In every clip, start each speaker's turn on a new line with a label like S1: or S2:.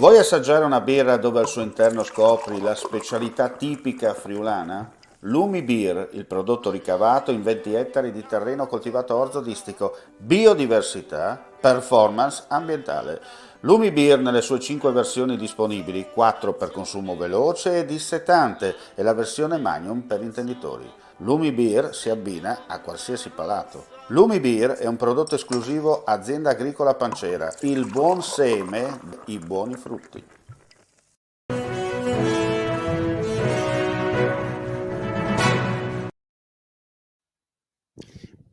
S1: Vuoi assaggiare una birra dove al suo interno scopri la specialità tipica friulana? Lumi Beer, il prodotto ricavato in 20 ettari di terreno coltivato orzodistico, biodiversità, performance ambientale. Lumi Beer nelle sue 5 versioni disponibili, 4 per consumo veloce e dissetante e la versione Magnum per intenditori. Lumi Beer si abbina a qualsiasi palato. Lumi Beer è un prodotto esclusivo Azienda Agricola Pancera, il buon seme, i buoni frutti.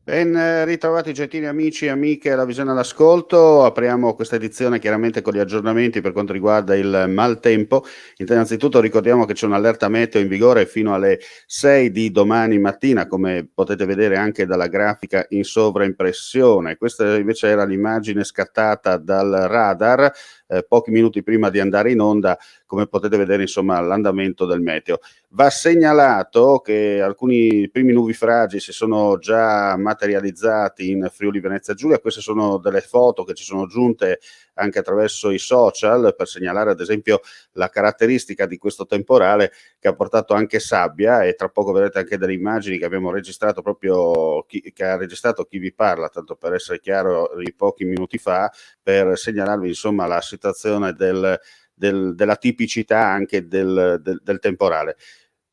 S1: Ben ritrovati gentili amici e amiche alla Visione all'Ascolto. Apriamo questa edizione chiaramente con gli aggiornamenti per quanto riguarda il maltempo. Innanzitutto ricordiamo che c'è un'allerta meteo in vigore fino alle 6 di domani mattina, come potete vedere anche dalla grafica in sovraimpressione. Questa invece era l'immagine scattata dal radar pochi minuti prima di andare in onda, come potete vedere insomma l'andamento del meteo. Va segnalato che alcuni primi nubifragi si sono già materializzati in Friuli Venezia Giulia. Queste sono delle foto che ci sono giunte anche attraverso i social per segnalare ad esempio la caratteristica di questo temporale che ha portato anche sabbia, e tra poco vedrete anche delle immagini che abbiamo registrato proprio che ha registrato chi vi parla, tanto per essere chiaro, di pochi minuti fa, per segnalarvi insomma la situazione della tipicità anche del temporale.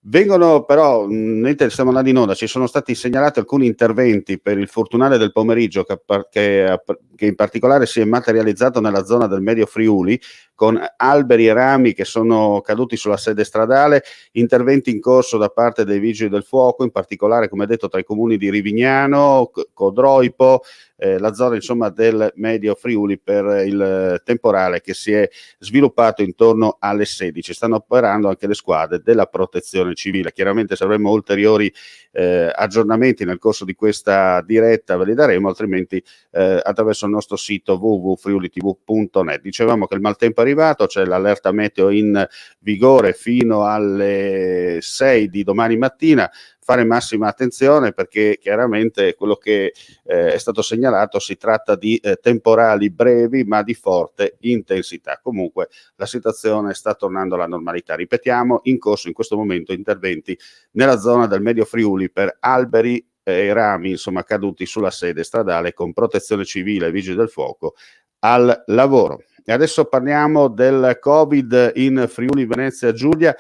S1: Vengono però, mentre stiamo andando in onda, ci sono stati segnalati alcuni interventi per il fortunale del pomeriggio che in particolare si è materializzato nella zona del Medio Friuli, con alberi e rami che sono caduti sulla sede stradale, interventi in corso da parte dei vigili del fuoco, in particolare, come detto, tra i comuni di Rivignano, Codroipo, la zona insomma del Medio Friuli, per il temporale che si è sviluppato intorno alle 16. Stanno operando anche le squadre della protezione civile. Chiaramente se avremo ulteriori aggiornamenti nel corso di questa diretta ve li daremo, altrimenti attraverso il nostro sito www.friulitv.net. Dicevamo che il maltempo è arrivato, c'è l'allerta meteo in vigore fino alle 6 di domani mattina. Fare massima attenzione perché chiaramente quello che è stato segnalato, si tratta di temporali brevi ma di forte intensità. Comunque la situazione sta tornando alla normalità. Ripetiamo, in corso in questo momento interventi nella zona del Medio Friuli per alberi e rami insomma caduti sulla sede stradale, con protezione civile e vigili del fuoco al lavoro. E adesso parliamo del Covid in Friuli Venezia Giulia.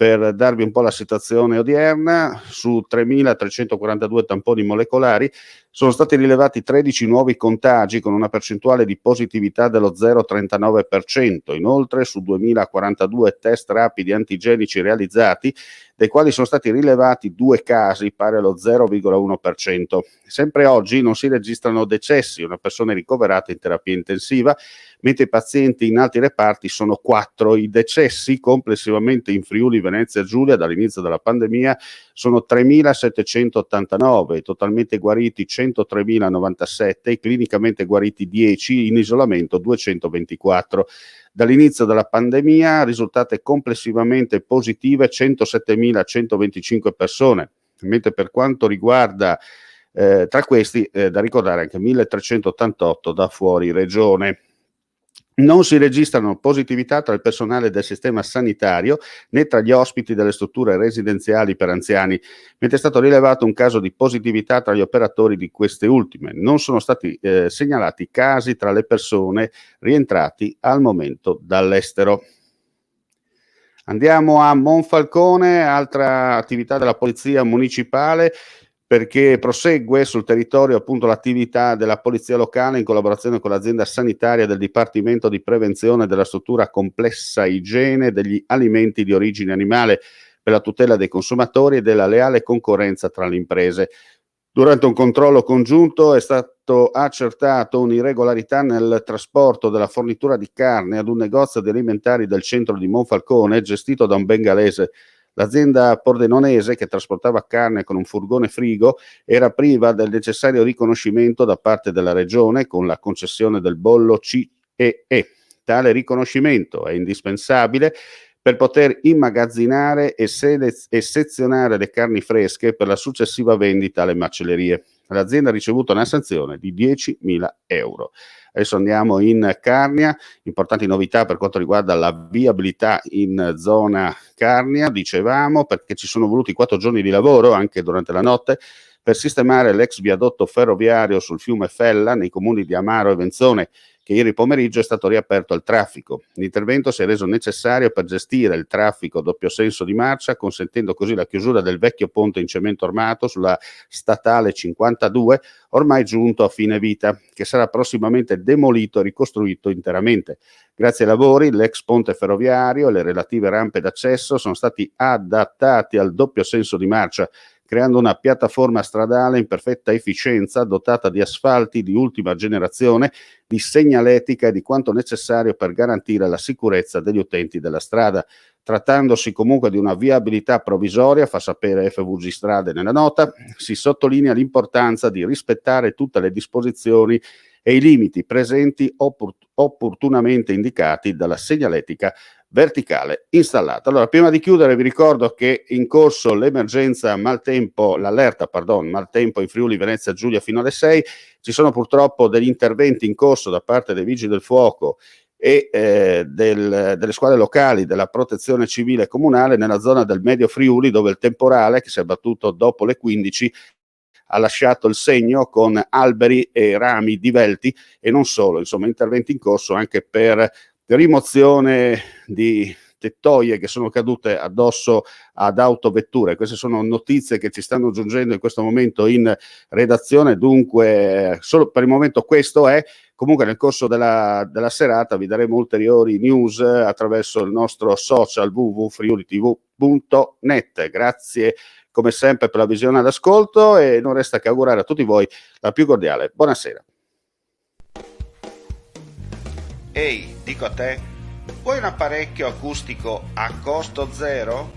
S1: Per darvi un po' la situazione odierna, su 3.342 tamponi molecolari sono stati rilevati 13 nuovi contagi con una percentuale di positività dello 0,39%. Inoltre, su 2.042 test rapidi antigenici realizzati, dei quali sono stati rilevati 2 casi pari allo 0,1%. Sempre oggi non si registrano decessi, una persona è ricoverata in terapia intensiva, mentre i pazienti in altri reparti sono 4. I decessi complessivamente in Friuli Venezia Giulia dall'inizio della pandemia sono 3.789, totalmente guariti 103.097, clinicamente guariti 10, in isolamento 224. Dall'inizio della pandemia risultate complessivamente positive 107.125 persone, mentre per quanto riguarda tra questi da ricordare anche 1.388 da fuori regione. Non si registrano positività tra il personale del sistema sanitario né tra gli ospiti delle strutture residenziali per anziani, mentre è stato rilevato un caso di positività tra gli operatori di queste ultime. Non sono stati segnalati casi tra le persone rientrati al momento dall'estero. Andiamo a Monfalcone, altra attività della polizia municipale, perché prosegue sul territorio appunto l'attività della polizia locale in collaborazione con l'azienda sanitaria del Dipartimento di Prevenzione della struttura complessa igiene degli alimenti di origine animale, per la tutela dei consumatori e della leale concorrenza tra le imprese. Durante un controllo congiunto è stato accertato un'irregolarità nel trasporto della fornitura di carne ad un negozio di alimentari del centro di Monfalcone gestito da un bengalese. L'azienda pordenonese, che trasportava carne con un furgone frigo, era priva del necessario riconoscimento da parte della regione con la concessione del bollo CEE. Tale riconoscimento è indispensabile per poter immagazzinare e sezionare le carni fresche per la successiva vendita alle macellerie. L'azienda ha ricevuto una sanzione di 10.000 euro. Adesso andiamo in Carnia, importanti novità per quanto riguarda la viabilità in zona Carnia, dicevamo, perché ci sono voluti 4 giorni di lavoro anche durante la notte per sistemare l'ex viadotto ferroviario sul fiume Fella nei comuni di Amaro e Venzone, che ieri pomeriggio è stato riaperto al traffico. L'intervento si è reso necessario per gestire il traffico a doppio senso di marcia, consentendo così la chiusura del vecchio ponte in cemento armato sulla statale 52, ormai giunto a fine vita, che sarà prossimamente demolito e ricostruito interamente. Grazie ai lavori, l'ex ponte ferroviario e le relative rampe d'accesso sono stati adattati al doppio senso di marcia, creando una piattaforma stradale in perfetta efficienza, dotata di asfalti di ultima generazione, di segnaletica e di quanto necessario per garantire la sicurezza degli utenti della strada. Trattandosi comunque di una viabilità provvisoria, fa sapere FVG Strade nella nota, si sottolinea l'importanza di rispettare tutte le disposizioni e i limiti presenti opportunamente indicati dalla segnaletica verticale installata. Allora, prima di chiudere vi ricordo che è in corso l'emergenza maltempo, maltempo in Friuli Venezia Giulia fino alle 6. Ci sono purtroppo degli interventi in corso da parte dei Vigili del Fuoco e delle squadre locali della Protezione Civile Comunale nella zona del Medio Friuli, dove il temporale che si è abbattuto dopo le 15 ha lasciato il segno con alberi e rami divelti e non solo, insomma interventi in corso anche per rimozione di tettoie che sono cadute addosso ad autovetture. Queste sono notizie che ci stanno giungendo in questo momento in redazione, dunque solo per il momento questo è. Comunque nel corso della serata vi daremo ulteriori news attraverso il nostro social www.friulitv.net. Grazie come sempre per la visione e l'ascolto e non resta che augurare a tutti voi la più cordiale buonasera.
S2: Ehi, dico a te, vuoi un apparecchio acustico a costo zero?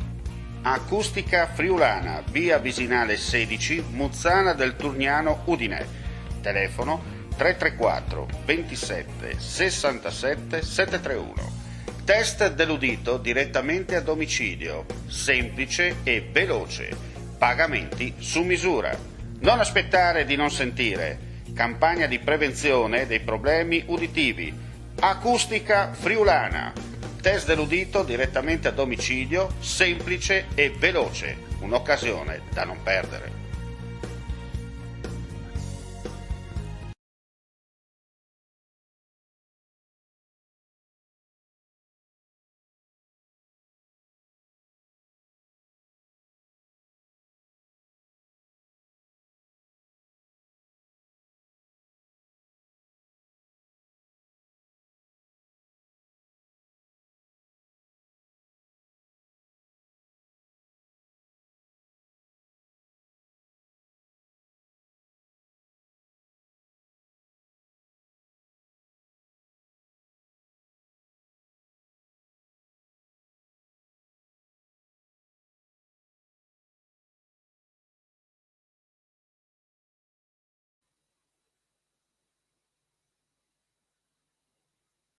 S2: Acustica Friulana, via Visinale 16, Muzzana del Turniano, Udine. Telefono 334 27 67 731. Test dell'udito direttamente a domicilio, semplice e veloce. Pagamenti su misura. Non aspettare di non sentire. Campagna di prevenzione dei problemi uditivi. Acustica Friulana. Test dell'udito direttamente a domicilio, semplice e veloce. Un'occasione da non perdere.